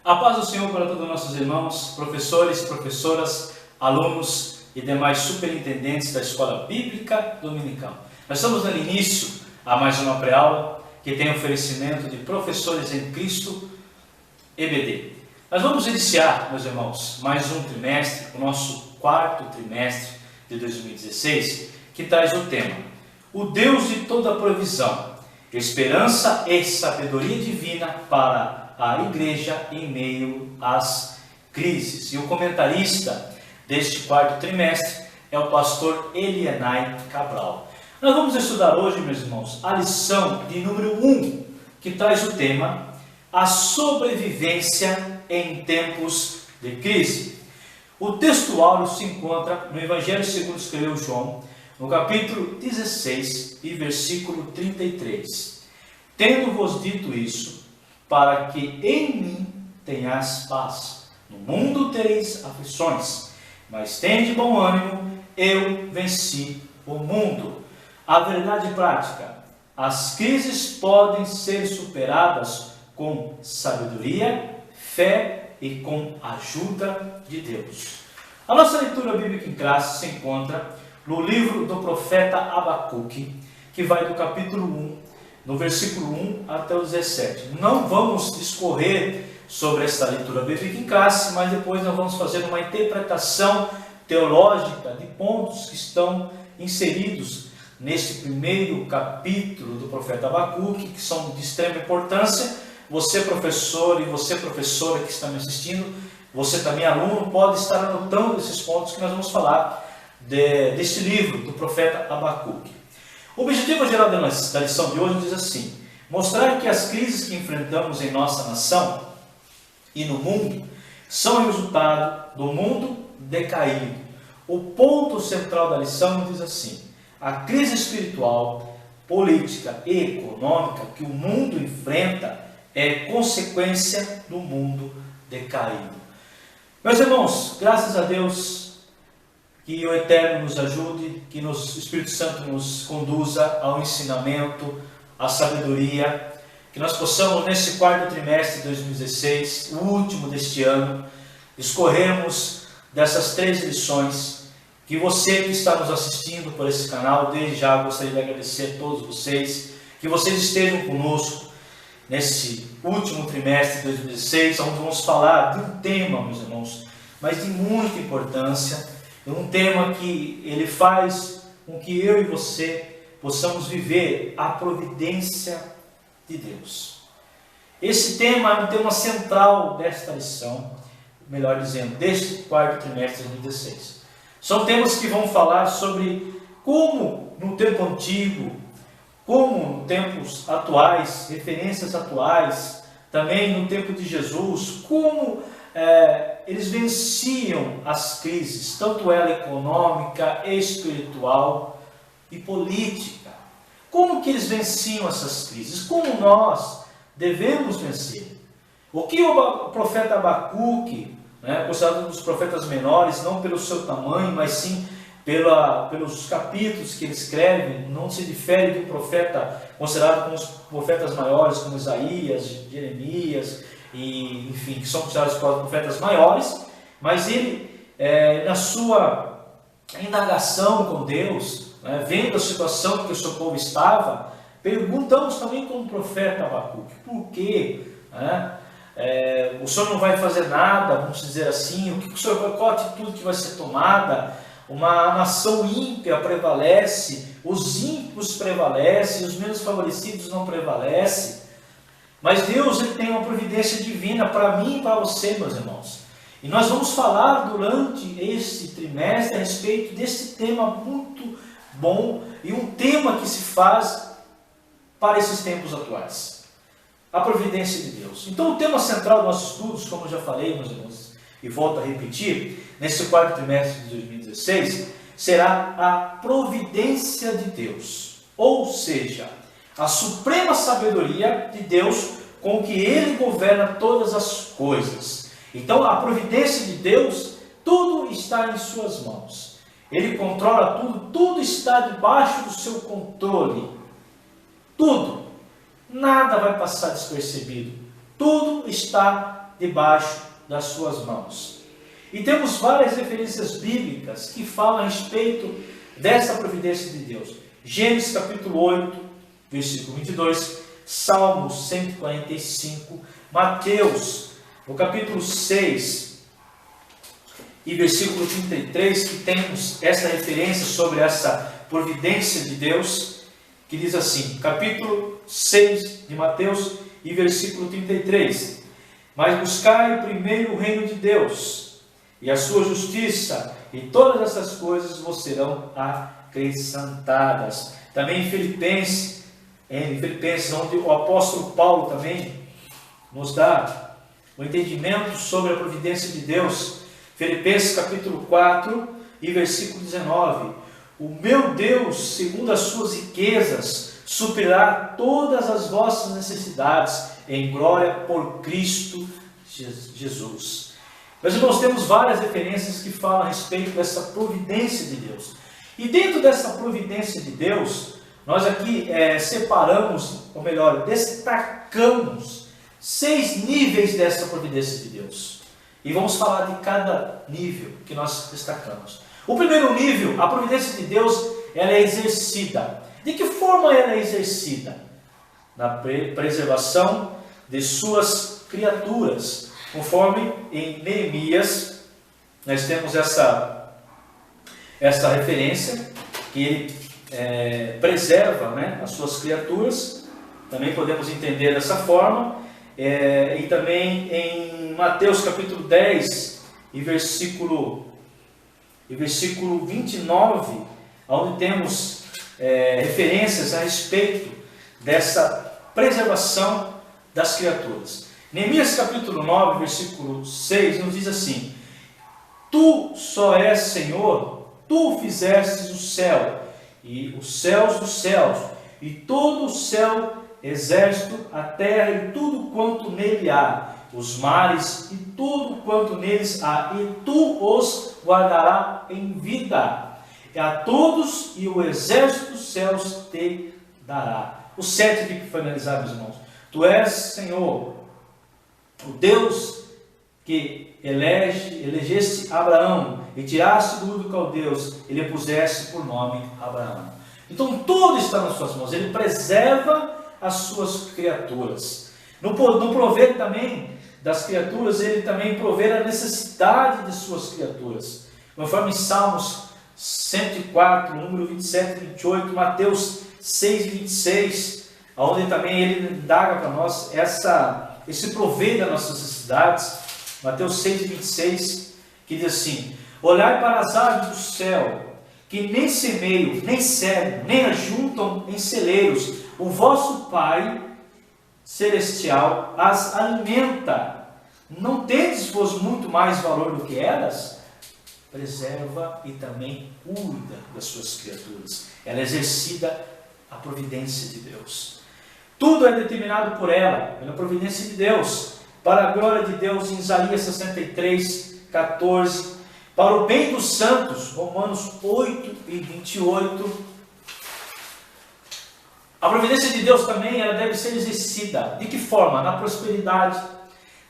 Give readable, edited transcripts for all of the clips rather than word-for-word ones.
A paz do Senhor para todos os nossos irmãos, professores, professoras, alunos e demais superintendentes da Escola Bíblica Dominical. Nós estamos dando início a mais uma pré-aula que tem oferecimento de Professores em Cristo EBD. Nós vamos iniciar, meus irmãos, mais um trimestre, o nosso quarto trimestre de 2016, que traz o tema: o Deus de toda provisão, esperança e sabedoria divina para a igreja em meio às crises. E o comentarista deste quarto trimestre é o pastor Elianai Cabral. Nós vamos estudar hoje, meus irmãos, a lição de número 1, que traz o tema: a sobrevivência em tempos de crise. O texto áureo se encontra no Evangelho segundo escreveu João, no capítulo 16 e versículo 33. Tendo-vos dito isso, para que em mim tenhas paz. No mundo tereis aflições, mas tende bom ânimo, eu venci o mundo. A verdade prática: as crises podem ser superadas com sabedoria, fé e com a ajuda de Deus. A nossa leitura bíblica em classe se encontra no livro do profeta Abacuque, que vai do capítulo 1, no versículo 1 até o 17. Não vamos discorrer sobre esta leitura bíblica em classe, mas depois nós vamos fazer uma interpretação teológica de pontos que estão inseridos neste primeiro capítulo do profeta Abacuque, que são de extrema importância. Você, professor, e você, professora que está me assistindo, você também, aluno, pode estar anotando esses pontos que nós vamos falar deste livro do profeta Abacuque. O objetivo geral da lição de hoje diz assim: mostrar que as crises que enfrentamos em nossa nação e no mundo são resultado do mundo decaído. O ponto central da lição diz assim: a crise espiritual, política e econômica que o mundo enfrenta é consequência do mundo decaído. Meus irmãos, graças a Deus, que o Eterno nos ajude, que o Espírito Santo nos conduza ao ensinamento, à sabedoria, que nós possamos, nesse quarto trimestre de 2016, o último deste ano, escorrermos dessas 3 lições. Que você que está nos assistindo por esse canal, desde já gostaria de agradecer a todos vocês, que vocês estejam conosco nesse último trimestre de 2016, onde vamos falar de um tema, meus irmãos, mas de muita importância. Um tema que ele faz com que eu e você possamos viver a providência de Deus. Esse tema é um tema central desta lição, melhor dizendo, deste quarto trimestre de 2016. São temas que vão falar sobre como no tempo antigo, como nos tempos atuais, referências atuais, também no tempo de Jesus, como eles venciam as crises, tanto ela econômica, espiritual e política. Como que eles venciam essas crises? Como nós devemos vencer? O que o profeta Abacuque, considerado um dos profetas menores, não pelo seu tamanho, mas sim pelos capítulos que ele escreve, não se difere de um profeta considerado como os profetas maiores, como Isaías, Jeremias, e, enfim, que são considerados profetas maiores, mas ele, na sua indagação com Deus, vendo a situação que o seu povo estava, perguntamos também como o profeta Abacuque: por quê? O senhor não vai fazer nada, vamos dizer assim, qual a atitude que vai ser tomada? Uma nação ímpia prevalece, os ímpios prevalecem, os menos favorecidos não prevalecem. Mas Deus, ele tem uma providência divina para mim e para você, meus irmãos. E nós vamos falar durante este trimestre a respeito desse tema muito bom e um tema que se faz para esses tempos atuais: a providência de Deus. Então, o tema central dos nossos estudos, como eu já falei, meus irmãos, e volto a repetir, nesse quarto trimestre de 2016, será a providência de Deus, ou seja, a suprema sabedoria de Deus com que Ele governa todas as coisas. Então, a providência de Deus, tudo está em suas mãos. Ele controla tudo, tudo está debaixo do seu controle. Tudo. Nada vai passar despercebido. Tudo está debaixo das suas mãos. E temos várias referências bíblicas que falam a respeito dessa providência de Deus. Gênesis capítulo 8, versículo 22, Salmos 145, Mateus, no capítulo 6 e versículo 33, que temos essa referência sobre essa providência de Deus, que diz assim, capítulo 6 de Mateus e versículo 33, mas buscai primeiro o reino de Deus e a sua justiça, e todas essas coisas vos serão acrescentadas. Também em Filipenses, onde o apóstolo Paulo também nos dá o entendimento sobre a providência de Deus. Filipenses capítulo 4 e versículo 19. O meu Deus, segundo as suas riquezas, suprirá todas as vossas necessidades em glória por Cristo Jesus. Meus irmãos, temos várias referências que falam a respeito dessa providência de Deus. E dentro dessa providência de Deus, nós aqui separamos, ou melhor, destacamos 6 níveis dessa providência de Deus. E vamos falar de cada nível que nós destacamos. O primeiro nível, a providência de Deus, ela é exercida. De que forma ela é exercida? Na preservação de suas criaturas. Conforme em Neemias, nós temos essa referência, que ele preserva, né, as suas criaturas. Também podemos entender dessa forma. E também em Mateus capítulo 10 e versículo 29, onde temos referências a respeito dessa preservação das criaturas. Neemias capítulo 9, versículo 6, nos diz assim: Tu só és Senhor, Tu fizestes o céu, e os céus dos céus, e todo o céu, exército, a terra e tudo quanto nele há, os mares e tudo quanto neles há, e Tu os guardarás em vida, e a todos e o exército dos céus te dará. O 7 aqui que foi analisado, meus irmãos. Tu és, Senhor, o Deus que elegeste Abraão e tiraste do Ur dos Caldeus e lhe puseste por nome Abraão. Então tudo está nas suas mãos. Ele preserva as suas criaturas. No prover também das criaturas, ele também provê a necessidade de suas criaturas. Conforme em Salmos 104, número 27 e 28, Mateus 6, 26, onde também ele indaga para nós esse prover das nossas necessidades. Mateus 6, 26, que diz assim: olhai para as aves do céu, que nem semeiam, nem cegam, nem ajuntam em celeiros, o vosso Pai Celestial as alimenta. Não tendes vos muito mais valor do que elas? Preserva e também cuida das suas criaturas. Ela exercida a providência de Deus. Tudo é determinado por ela, pela providência de Deus, para a glória de Deus, em Isaías 63, 14, para o bem dos santos, Romanos 8 e 28. A providência de Deus também ela deve ser exercida. De que forma? Na prosperidade,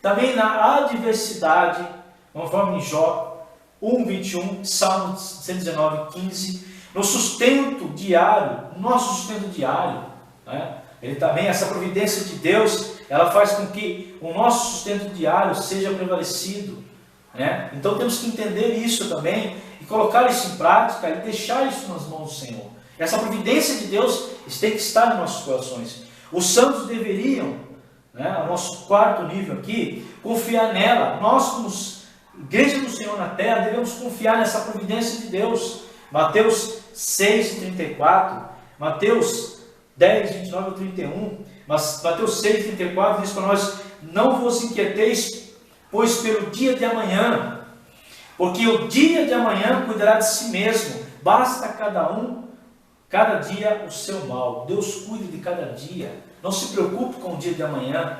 também na adversidade, conforme em Jó 1, 21, Salmo 119, 15, no sustento diário, nosso sustento diário, né? Ele também, essa providência de Deus, ela faz com que o nosso sustento diário seja prevalecido, né? Então temos que entender isso também, e colocar isso em prática, e deixar isso nas mãos do Senhor. Essa providência de Deus tem que estar nos nossos corações. Os santos deveriam, né, o nosso quarto nível aqui, confiar nela. Nós, como igreja do Senhor na terra, devemos confiar nessa providência de Deus. Mateus 6, 34, Mateus 10, 29 a 31, mas Mateus 6, 34 diz para nós: não vos inquieteis, pois pelo dia de amanhã, porque o dia de amanhã cuidará de si mesmo, basta cada dia o seu mal. Deus cuida de cada dia, não se preocupe com o dia de amanhã.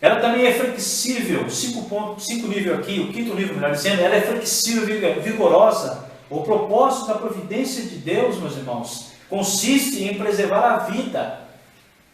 Ela também é flexível, 5 nível aqui, o quinto nível, melhor dizendo, ela é flexível e vigorosa. O propósito da providência de Deus, meus irmãos, consiste em preservar a vida.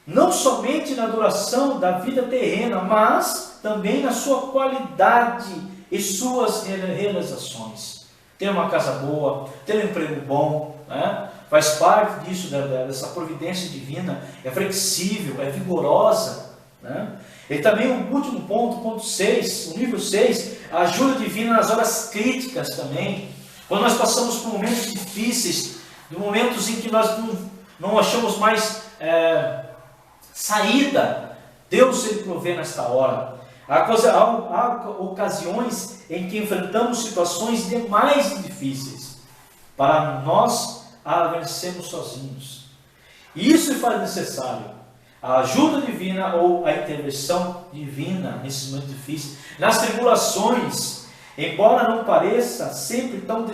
não somente na duração da vida terrena, mas também na sua qualidade e suas realizações. Ter uma casa boa, ter um emprego bom, né? Faz parte disso, dessa providência divina, é flexível, é vigorosa, né? E também o último ponto 6, o nível 6, a ajuda divina nas horas críticas também. Quando nós passamos por momentos difíceis, momentos em que nós não achamos mais saída, Deus ele provê nesta hora. Há ocasiões em que enfrentamos situações demais difíceis para nós a vencermos sozinhos. E isso faz necessário a ajuda divina ou a intervenção divina nesses momentos difíceis. Nas tribulações, embora não pareça sempre tão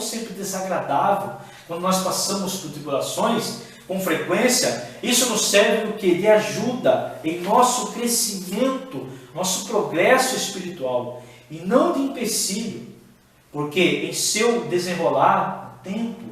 sempre desagradável, quando nós passamos por tribulações, com frequência, isso nos serve do que? De ajuda em nosso crescimento, nosso progresso espiritual, e não de empecilho, porque em seu desenrolar tempo,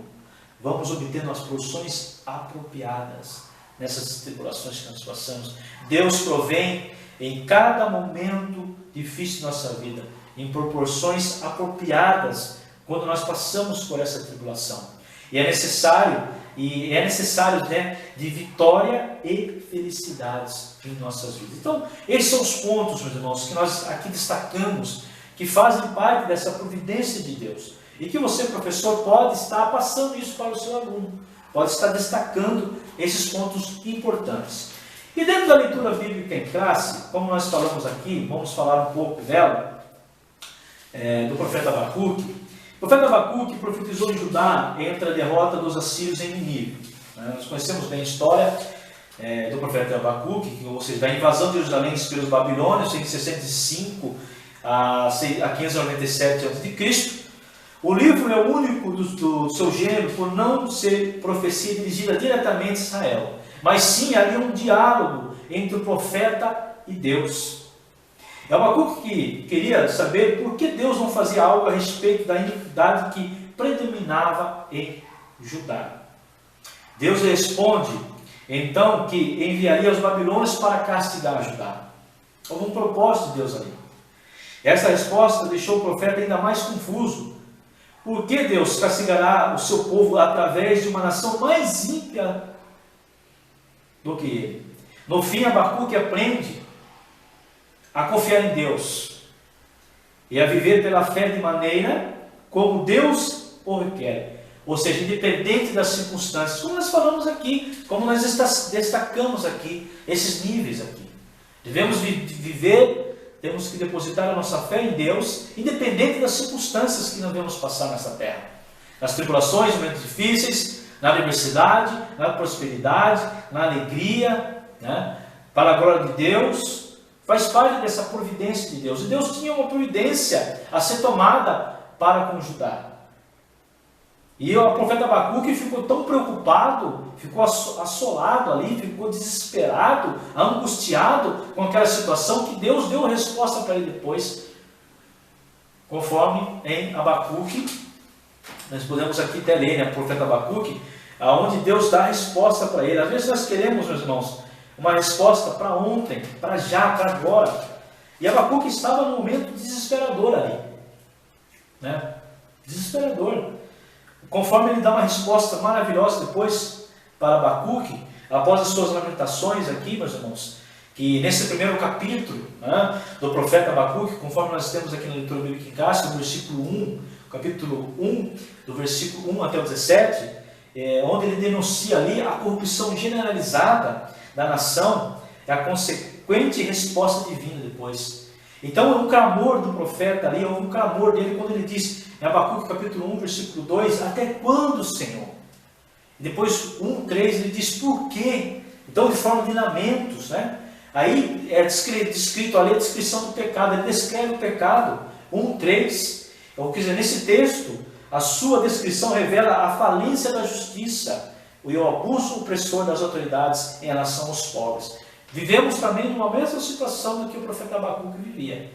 vamos obtendo as porções apropriadas nessas tribulações que nós passamos. Deus provém em cada momento difícil de nossa vida, em proporções apropriadas, quando nós passamos por essa tribulação. E é necessário, né, de vitória e felicidades em nossas vidas. Então, esses são os pontos, meus irmãos, que nós aqui destacamos, que fazem parte dessa providência de Deus. E que você, professor, pode estar passando isso para o seu aluno, pode estar destacando esses pontos importantes. E dentro da leitura bíblica em classe, como nós falamos aqui, vamos falar um pouco dela, do profeta Abacuque. O profeta Abacuque profetizou em Judá entre a derrota dos assírios em Nínive. Nós conhecemos bem a história do profeta Abacuque, ou seja, da invasão de Jerusalém pelos babilônios em 605 a 597 a.C. O livro é o único do seu gênero por não ser profecia dirigida diretamente a Israel, mas sim ali um diálogo entre o profeta e Deus. Abacuque queria saber por que Deus não fazia algo a respeito da iniquidade que predominava em Judá. Deus responde, então, que enviaria os babilônios para castigar Judá. Houve um propósito de Deus ali. Essa resposta deixou o profeta ainda mais confuso. Por que Deus castigará o seu povo através de uma nação mais ímpia do que ele? No fim, Abacuque aprende a confiar em Deus e a viver pela fé de maneira como Deus o requer, ou seja, independente das circunstâncias, como nós falamos aqui, como nós destacamos aqui, esses níveis aqui. Devemos viver, temos que depositar a nossa fé em Deus, independente das circunstâncias que nós devemos passar nessa terra, nas tribulações, momentos difíceis, na adversidade, na prosperidade, na alegria, né? Para a glória de Deus. Faz parte dessa providência de Deus. E Deus tinha uma providência a ser tomada para com Judá. E o profeta Abacuque ficou tão preocupado, ficou assolado ali, ficou desesperado, angustiado com aquela situação, que Deus deu a resposta para ele depois. Conforme em Abacuque, nós podemos aqui até ler, né, o profeta Abacuque, onde Deus dá a resposta para ele. Às vezes nós queremos, meus irmãos, uma resposta para ontem, para já, para agora. E Abacuque estava num momento desesperador ali. Né? Desesperador. Conforme ele dá uma resposta maravilhosa depois para Abacuque, após as suas lamentações aqui, meus irmãos, que nesse primeiro capítulo, né, do profeta Abacuque, conforme nós temos aqui na leitura bíblica em casa, no versículo 1, capítulo 1, do versículo 1 até o 17, onde ele denuncia ali a corrupção generalizada da nação, é a consequente resposta divina depois. Então é um clamor do profeta ali, é um clamor dele quando ele diz, em Abacuque capítulo 1, versículo 2, até quando, Senhor? E depois 1:3 ele diz, por quê? Então de forma de lamentos, né? Aí é descrito ali a descrição do pecado, ele descreve o pecado, 1:3, ou quer dizer, nesse texto, a sua descrição revela a falência da justiça, e o abuso opressor das autoridades em relação aos pobres. Vivemos também numa mesma situação do que o profeta Abacuque vivia.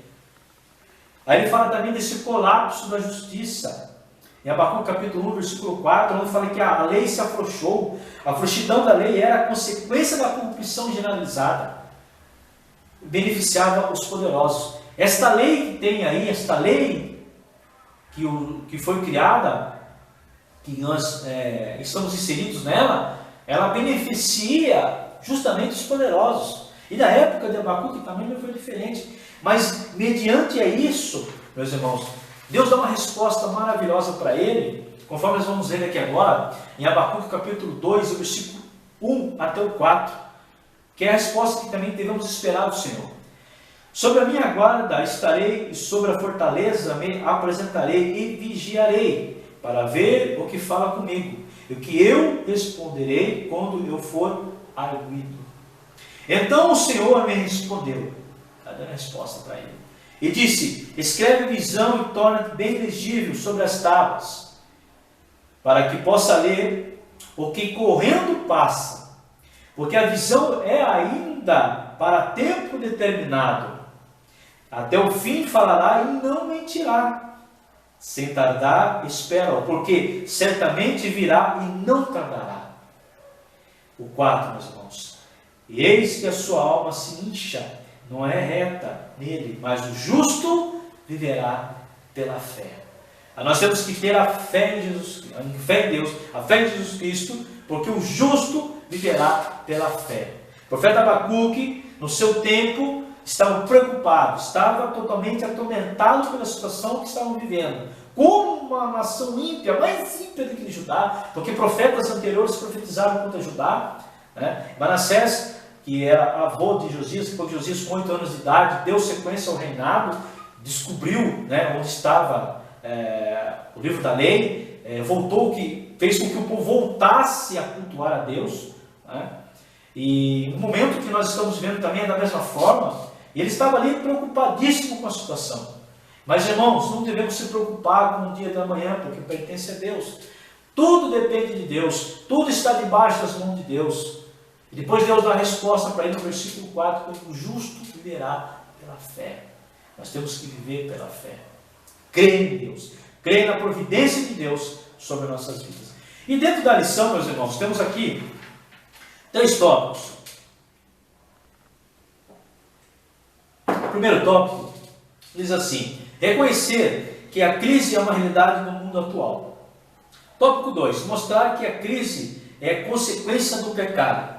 Aí ele fala também desse colapso da justiça. em Abacuque capítulo 1, versículo 4, onde fala que a lei se afrouxou. A frouxidão da lei era a consequência da corrupção generalizada. Beneficiava os poderosos. Esta lei que tem aí, esta lei que foi criada, que nós estamos inseridos nela, ela beneficia justamente os poderosos. E na época de Abacuque também não foi diferente. Mas mediante isso, meus irmãos, Deus dá uma resposta maravilhosa para ele, conforme nós vamos ver aqui agora, em Abacuque capítulo 2, o versículo 1 até o 4, que é a resposta que também devemos esperar do Senhor. Sobre a minha guarda estarei, e sobre a fortaleza me apresentarei e vigiarei, para ver o que fala comigo, e o que eu responderei quando eu for arguido. Então o Senhor me respondeu, está dando a resposta para ele, e disse: escreve visão e torna-te bem legível sobre as tábuas, para que possa ler o que correndo passa, porque a visão é ainda para tempo determinado. Até o fim falará e não mentirá. Sem tardar, espera-o, porque certamente virá e não tardará. O 4, meus irmãos. E eis que a sua alma se incha, não é reta nele, mas o justo viverá pela fé. Nós temos que ter a fé em Jesus, a fé em Deus, a fé em Jesus Cristo, porque o justo viverá pela fé. O profeta Abacuque, no seu tempo, estava preocupado, estava totalmente atormentado pela situação que estavam vivendo. Como uma nação ímpia, mais ímpia do que Judá, porque profetas anteriores profetizaram contra Judá, né? Manassés, que era avô de Josias, depois de Josias com 8 anos de idade, deu sequência ao reinado, descobriu, né, onde estava o livro da lei, fez com que o povo voltasse a cultuar a Deus, né? E no momento que nós estamos vivendo também é da mesma forma. Ele estava ali preocupadíssimo com a situação. Mas, irmãos, não devemos se preocupar com o dia da manhã, porque pertence a Deus. Tudo depende de Deus. Tudo está debaixo das mãos de Deus. E depois Deus dá a resposta para ele no versículo 4, que o justo viverá pela fé. Nós temos que viver pela fé. Crer em Deus. Crer na providência de Deus sobre nossas vidas. E dentro da lição, meus irmãos, temos aqui 3 tópicos. O primeiro tópico diz assim: reconhecer que a crise é uma realidade no mundo atual. Tópico 2, mostrar que a crise é consequência do pecado.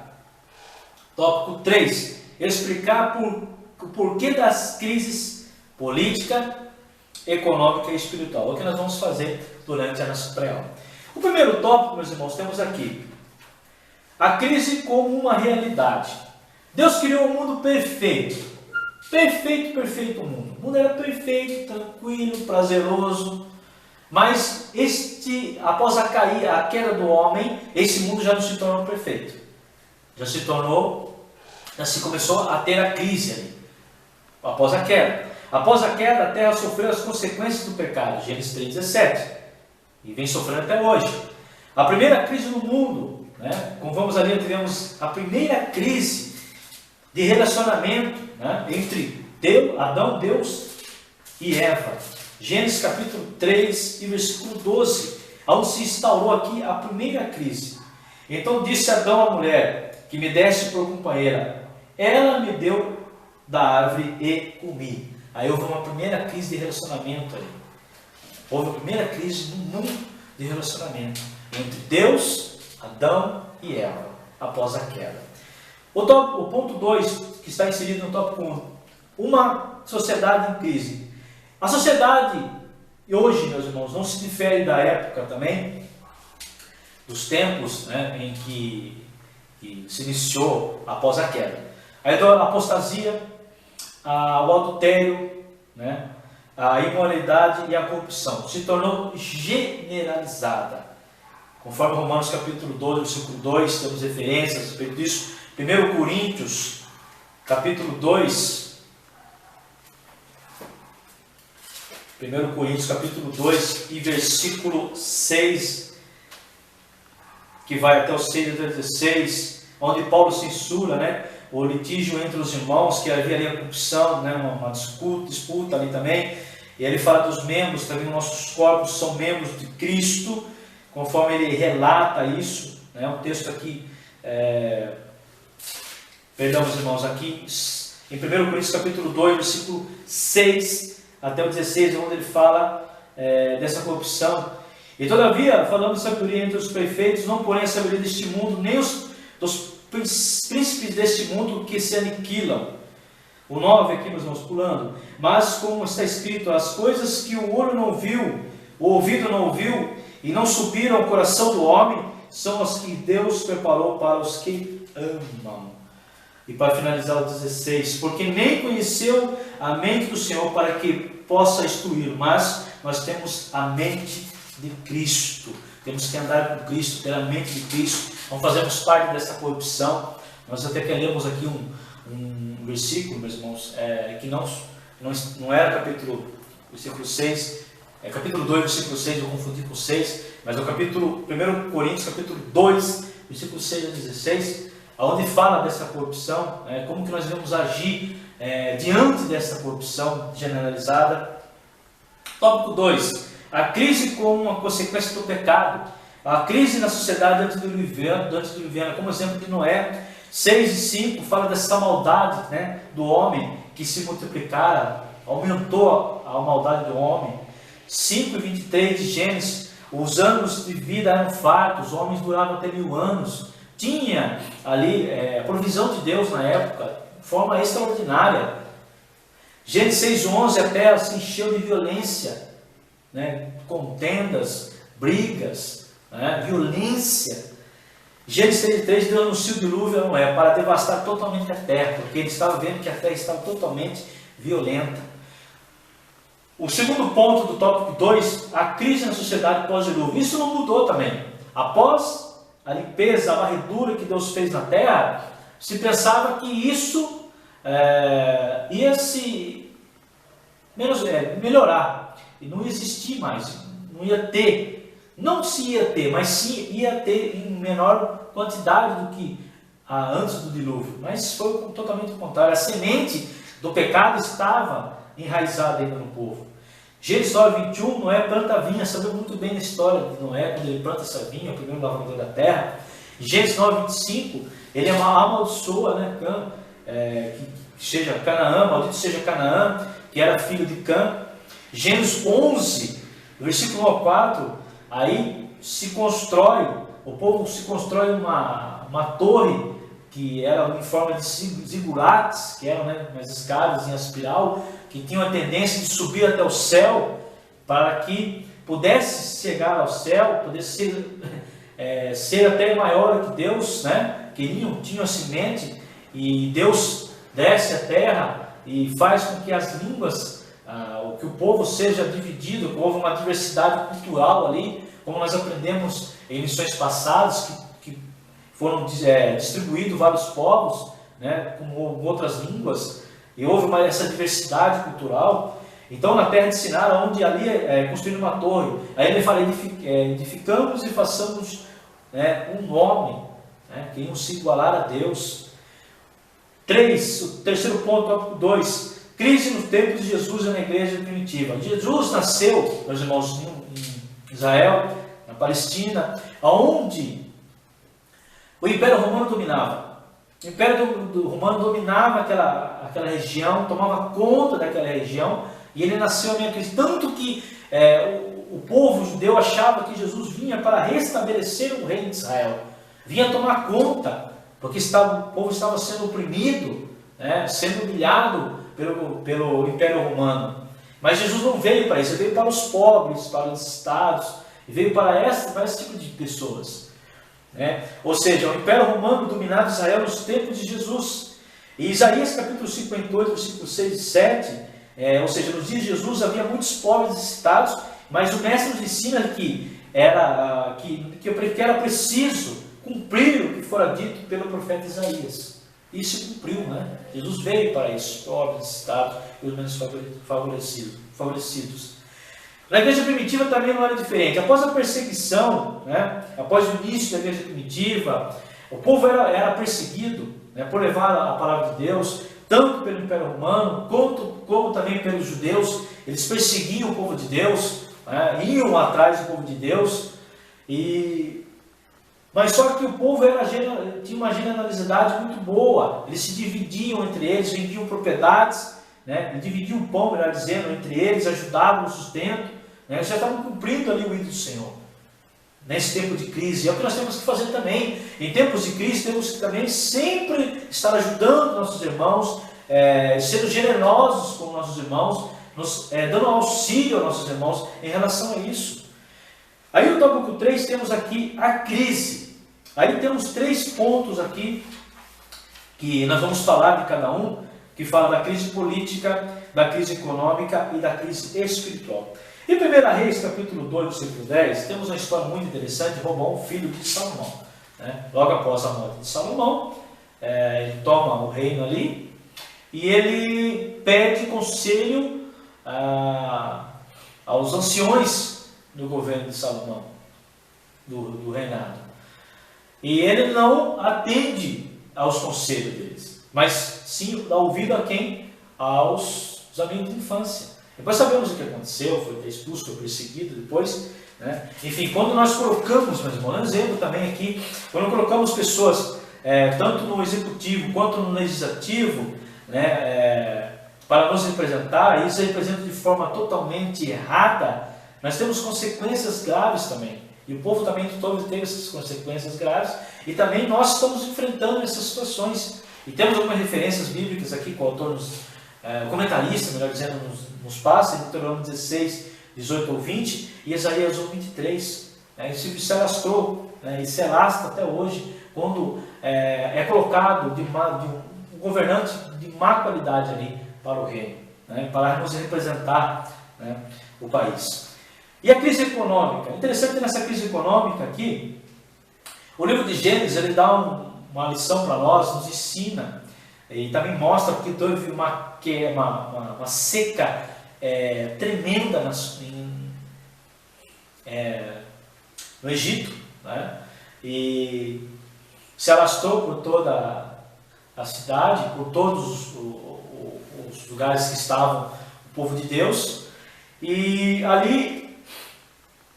Tópico 3, explicar o porquê das crises política, econômica e espiritual. É o que nós vamos fazer durante a nossa pré-aula. O primeiro tópico, meus irmãos, temos aqui: a crise como uma realidade. Deus criou um mundo perfeito. Perfeito o mundo. O mundo era perfeito, tranquilo, prazeroso. Mas após a queda do homem, esse mundo já não se tornou perfeito. Já se começou a ter a crise ali. Após a queda. Após a queda, a terra sofreu as consequências do pecado. Gênesis 3,17. E vem sofrendo até hoje. A primeira crise no mundo, né? Como vamos ali, tivemos a primeira crise de relacionamento, né, entre Adão, Deus e Eva. Gênesis capítulo 3 e versículo 12, onde se instaurou aqui a primeira crise. Então disse Adão à mulher, que me deste por companheira, ela me deu da árvore e comi. Aí houve uma primeira crise de relacionamento ali. Houve a primeira crise no mundo de relacionamento entre Deus, Adão e Eva, após a queda. O ponto 2, que está inserido no tópico 1, uma sociedade em crise. A sociedade hoje, meus irmãos, não se difere da época também, dos tempos, né, em que se iniciou após a queda. A apostasia, o adultério, né, a imoralidade e a corrupção se tornou generalizada. Conforme Romanos capítulo 12, versículo 2, temos referências a respeito disso. 1 Coríntios, capítulo 2, 1 Coríntios, capítulo 2 e versículo 6, que vai até o 6 e 16, onde Paulo censura, né, o litígio entre os irmãos, que havia ali a corrupção, né, uma disputa ali também, E ele fala dos membros, também nossos corpos são membros de Cristo, conforme ele relata isso, né? Um texto aqui, perdão, meus irmãos, aqui em 1 Coríntios capítulo 2, versículo 6 até o 16, onde ele fala dessa corrupção. E todavia, falando de sabedoria entre os perfeitos, não porém a sabedoria deste mundo, nem dos príncipes deste mundo que se aniquilam. O 9 aqui, meus irmãos, pulando. Mas, como está escrito, as coisas que o olho não viu, o ouvido não ouviu, e não subiram ao coração do homem, são as que Deus preparou para os que amam. E para finalizar o 16, porque nem conheceu a mente do Senhor para que possa instruir, mas nós temos a mente de Cristo. Temos que andar com Cristo, ter a mente de Cristo. Não fazemos parte dessa corrupção. Nós até queremos aqui um versículo, meus irmãos, que não era versículo 6, capítulo 2, versículo 6, eu confundi com 6, mas é o capítulo 1 Coríntios, capítulo 2, versículo 6 a 16, onde fala dessa corrupção, como que nós devemos agir diante dessa corrupção generalizada. Tópico 2, a crise como uma consequência do pecado. A crise na sociedade antes do dilúvio, como exemplo de Noé. 6 e 5 fala dessa maldade, né, do homem que se multiplicara, aumentou a maldade do homem. 5 e 23 de Gênesis, os anos de vida eram fartos, os homens duravam até 1000 anos. Tinha ali a provisão de Deus na época, de forma extraordinária. Gênesis 6:11, a terra se encheu de violência, né, contendas, brigas, né, violência. Gênesis 3, Deus anuncia o dilúvio a Noé para devastar totalmente a terra, porque ele estava vendo que a terra estava totalmente violenta. O segundo ponto do tópico 2, a crise na sociedade pós-dilúvio. Isso não mudou também. Após a limpeza, a varredura que Deus fez na terra, se pensava que isso ia se melhorar, e não ia existir mais, não ia ter. Não se ia ter, mas sim ia ter em menor quantidade do que antes do dilúvio. Mas foi totalmente o contrário. A semente do pecado estava enraizada ainda no povo. Gênesis 9:21, Noé planta a vinha. Sabemos muito bem a história de Noé, quando ele planta essa vinha, o primeiro lavrador da terra. Gênesis 9:25, ele amaldiçoa, né, Cã, que seja Canaã, maldito seja Canaã, que era filho de Cã. Gênesis 11, versículo 1 ao 4, aí se constrói, o povo se constrói uma torre que era em forma de zigurates, que eram, né, umas escadas em espiral, que tinham a tendência de subir até o céu, para que pudesse chegar ao céu, pudesse ser até maior que Deus, né? Tinham a semente, e Deus desce a terra e faz com que as línguas, que o povo seja dividido, que houve uma diversidade cultural ali, como nós aprendemos em lições passadas, que foram distribuídos vários povos, né, com outras línguas, e houve essa diversidade cultural. Então, na terra de Sinar, onde ali construíram uma torre, aí ele fala, edificamos e façamos um nome, né, que iam se igualar a Deus. 3, o terceiro ponto, tópico 2, crise no tempo de Jesus e na igreja primitiva. Jesus nasceu, meus irmãos, em Israel, na Palestina, onde o Império Romano dominava. O Império Romano dominava aquela região, tomava conta daquela região, e ele nasceu em crise. Tanto que o povo judeu achava que Jesus vinha para restabelecer o reino de Israel, vinha tomar conta, porque o povo estava sendo oprimido, né, sendo humilhado pelo Império Romano. Mas Jesus não veio para isso, ele veio para os pobres, para os estados, e veio para esse tipo de pessoas. Ou seja, o Império Romano dominava Israel nos tempos de Jesus. E Isaías capítulo 58, versículos 6 e 7, ou seja, nos dias de Jesus havia muitos pobres necessitados, mas o mestre nos ensina que era preciso cumprir o que fora dito pelo profeta Isaías. E se cumpriu, né? Jesus veio para isso, pobres necessitados e os menos favorecidos. Na igreja primitiva também não era diferente. Após a perseguição, né, após o início da igreja primitiva, o povo era perseguido, né, por levar a palavra de Deus, tanto pelo Império Romano, como também pelos judeus. Eles perseguiam o povo de Deus, né? Iam atrás do povo de Deus, mas só que o povo tinha uma generalidade muito boa. Eles se dividiam entre eles, vendiam propriedades, né? Dividiam o pão, melhor dizendo, entre eles, ajudavam no sustento, né? Eles já estavam cumprindo ali o ídolo do Senhor. Nesse tempo de crise, é o que nós temos que fazer também. Em tempos de crise, temos que também sempre estar ajudando nossos irmãos, sendo generosos com nossos irmãos, dando auxílio aos nossos irmãos em relação a isso. Aí no tópico 3 temos aqui a crise. Aí temos 3 pontos aqui, que nós vamos falar de cada um, que fala da crise política, da crise econômica e da crise espiritual. Em 1 Reis, capítulo 2, versículo 10, temos uma história muito interessante de Roboão, filho de Salomão. Né? Logo após a morte de Salomão, ele toma o reino ali, e ele pede conselho aos anciões do governo de Salomão, do reinado. E ele não atende aos conselhos deles, mas sim dá ouvido a quem? Aos amigos de infância. Depois sabemos o que aconteceu, foi expulso, foi perseguido depois, né? Enfim, quando nós colocamos, meus irmãos, um exemplo também aqui, quando colocamos pessoas, tanto no executivo quanto no legislativo, né, para nos representar, e isso representa de forma totalmente errada, nós temos consequências graves também. E o povo também todo teve essas consequências graves, e também nós estamos enfrentando essas situações. E temos algumas referências bíblicas aqui que o autor, o comentarista, melhor dizendo, nos passa, em Deuteronômio 16, 18 ou 20, e Isaías 1, 23. Isso se alastrou, né, e se alastra até hoje, quando é colocado um governante de má qualidade ali para o reino, né, para nos representar, né, o país. E a crise econômica? Interessante nessa crise econômica aqui, o livro de Gênesis ele dá uma lição para nós, nos ensina, e também mostra porque teve uma seca tremenda no Egito, né? E se alastrou por toda a cidade, por todos os lugares que estavam o povo de Deus, e ali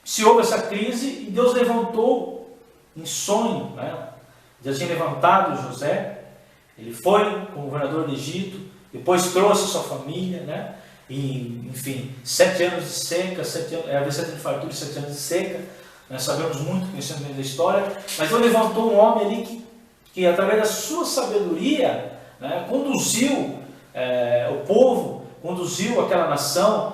se houve essa crise e Deus levantou em sonho, né? Deus tinha levantado José, ele foi como governador do Egito, depois trouxe sua família, né? E, enfim, 7 anos de seca, 7 anos de fartura e 7 anos de seca, nós sabemos muito, conhecemos bem da história, mas Deus levantou um homem ali que através da sua sabedoria, né, conduziu o povo, conduziu aquela nação,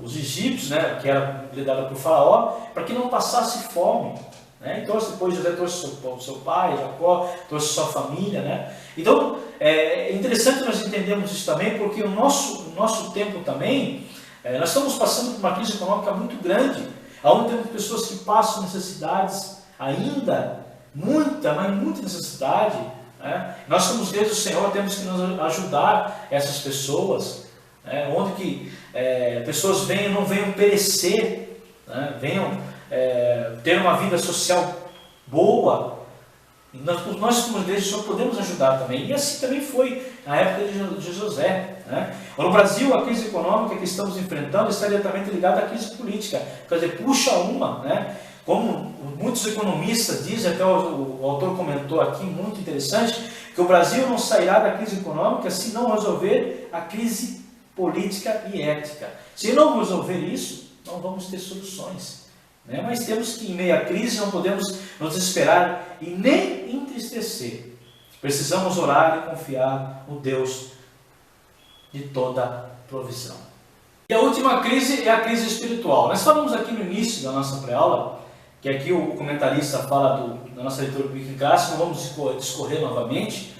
os egípcios, né, que era liderado por Faraó, para que não passasse fome, né? Então depois José trouxe seu pai, Jacó, trouxe sua família, né? Então é interessante nós entendermos isso também, porque o nosso tempo também, nós estamos passando por uma crise econômica muito grande, onde temos pessoas que passam necessidades ainda, muita necessidade, né? Nós como Deus do Senhor temos que nos ajudar essas pessoas, onde que pessoas não venham perecer, né? Venham ter uma vida social boa. E nós como igreja só podemos ajudar também. E assim também foi na época de José, né? No Brasil, a crise econômica que estamos enfrentando está diretamente ligada à crise política. Quer dizer, puxa uma, né? Como muitos economistas dizem, até o autor comentou aqui, muito interessante, que o Brasil não sairá da crise econômica se não resolver a crise política e ética. Se não resolver isso, não vamos ter soluções, né? Mas temos que, em meio à crise, não podemos nos desesperar e nem entristecer. Precisamos orar e confiar no Deus de toda provisão. E a última crise é a crise espiritual. Nós falamos aqui no início da nossa pré-aula, que aqui o comentarista fala da nossa leitura bíblica clássica, vamos discorrer novamente,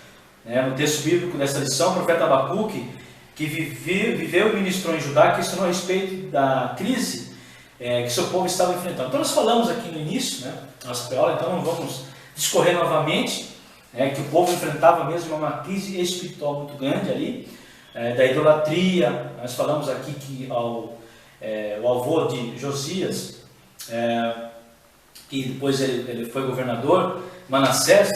né, no texto bíblico dessa lição, o profeta Abacuque, que viveu e ministrou em Judá, questionou a respeito da crise que seu povo estava enfrentando. Então nós falamos aqui no início, né, nossa pré-aula, então vamos discorrer novamente, que o povo enfrentava mesmo uma crise espiritual muito grande ali, da idolatria. Nós falamos aqui que o avô de Josias, que depois ele foi governador, Manassés,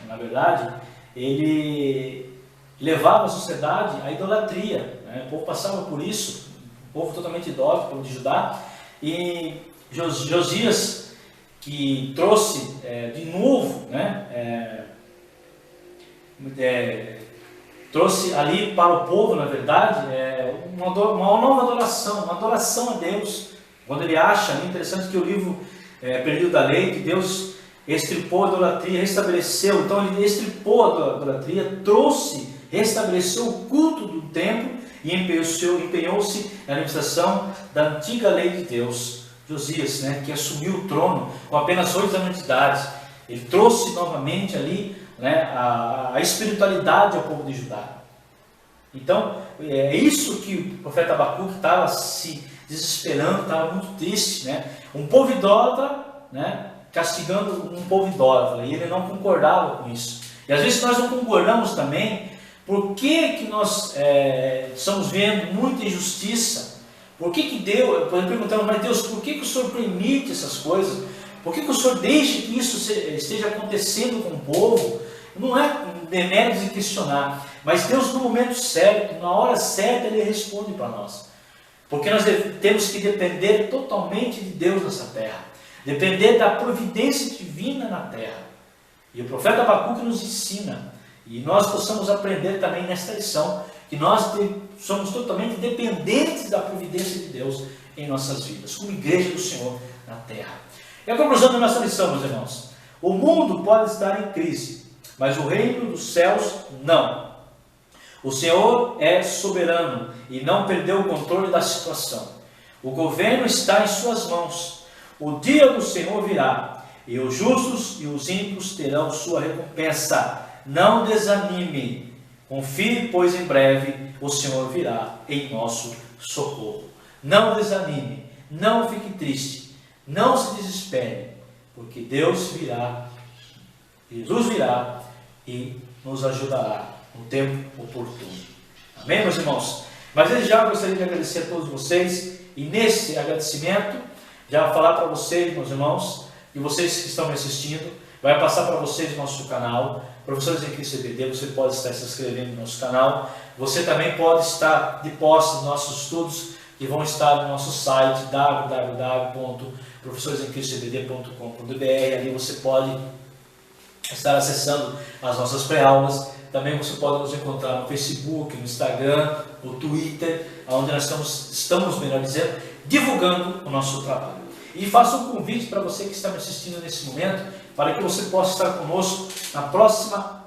na verdade, ele levava a sociedade à idolatria, né? O povo passava por isso, um povo totalmente idólatra, o povo de Judá. E Josias, que trouxe de novo, né? Trouxe ali para o povo, na verdade, uma nova adoração, uma adoração a Deus. Quando ele acha, é interessante que o livro Perdido da Lei, que Deus extirpou a idolatria, restabeleceu. Então ele extirpou a idolatria, restabeleceu o culto do templo e empenhou-se na administração da antiga lei de Deus. Josias, né, que assumiu o trono com apenas 8 anos de idade, ele trouxe novamente ali, né, a espiritualidade ao povo de Judá. Então, é isso que o profeta Abacuque estava se desesperando, estava muito triste, né? Um povo idólatra, né, castigando um povo idólatra, e ele não concordava com isso. E às vezes nós não concordamos também. Por que nós estamos vendo muita injustiça? Por que Deus, perguntamos, mas Deus, por que o Senhor permite essas coisas? Por que o Senhor deixa que isso esteja acontecendo com o povo? Não é demérito de questionar, mas Deus no momento certo, na hora certa, Ele responde para nós. Porque nós temos que depender totalmente de Deus nessa terra, depender da providência divina na terra. E o profeta Abacuque nos ensina, e nós possamos aprender também nesta lição, que nós somos totalmente dependentes da providência de Deus em nossas vidas, como igreja do Senhor na terra. E a conclusão da nossa lição, meus irmãos: o mundo pode estar em crise, mas o reino dos céus não. O Senhor é soberano e não perdeu o controle da situação. O governo está em suas mãos. O dia do Senhor virá, e os justos e os ímpios terão sua recompensa. Não desanime, confie, pois em breve o Senhor virá em nosso socorro. Não desanime, não fique triste, não se desespere, porque Deus virá, Jesus virá e nos ajudará no tempo oportuno. Amém, meus irmãos? Mas desde já eu gostaria de agradecer a todos vocês, e nesse agradecimento, já falar para vocês, meus irmãos, e vocês que estão me assistindo, vai passar para vocês o nosso canal, Professores em Cristo EBD. Você pode estar se inscrevendo no nosso canal, você também pode estar de posse dos nossos estudos, que vão estar no nosso site www.professoresemcristoebd.com.br. ali você pode estar acessando as nossas pré-aulas. Também você pode nos encontrar no Facebook, no Instagram, no Twitter, onde nós estamos, melhor dizendo, divulgando o nosso trabalho. E faço um convite para você que está me assistindo nesse momento, para que você possa estar conosco na próxima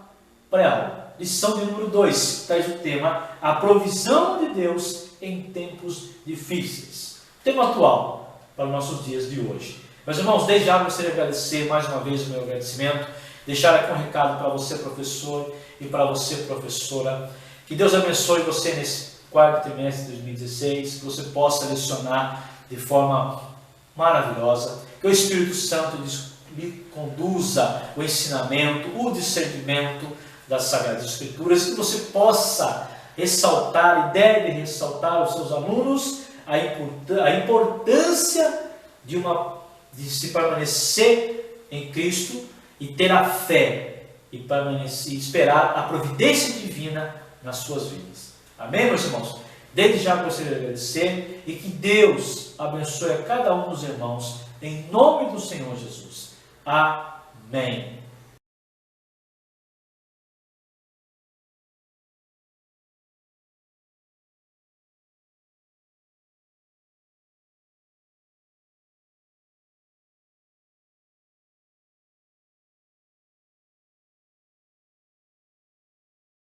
pré-aula. Lição de número 2, que traz o tema: a provisão de Deus em tempos difíceis. Tema atual para os nossos dias de hoje. Meus irmãos, desde já gostaria de agradecer mais uma vez o meu agradecimento, deixar aqui um recado para você, professor, e para você, professora. Que Deus abençoe você nesse quarto trimestre de 2016, que você possa lecionar de forma maravilhosa, que o Espírito Santo lhe conduza o ensinamento, o discernimento das Sagradas Escrituras, que você possa ressaltar, e deve ressaltar aos seus alunos a importância de se permanecer em Cristo e ter a fé e permanecer, esperar a providência divina nas suas vidas. Amém, meus irmãos? Desde já gostaria de agradecer, e que Deus abençoe a cada um dos irmãos, em nome do Senhor Jesus. Amém.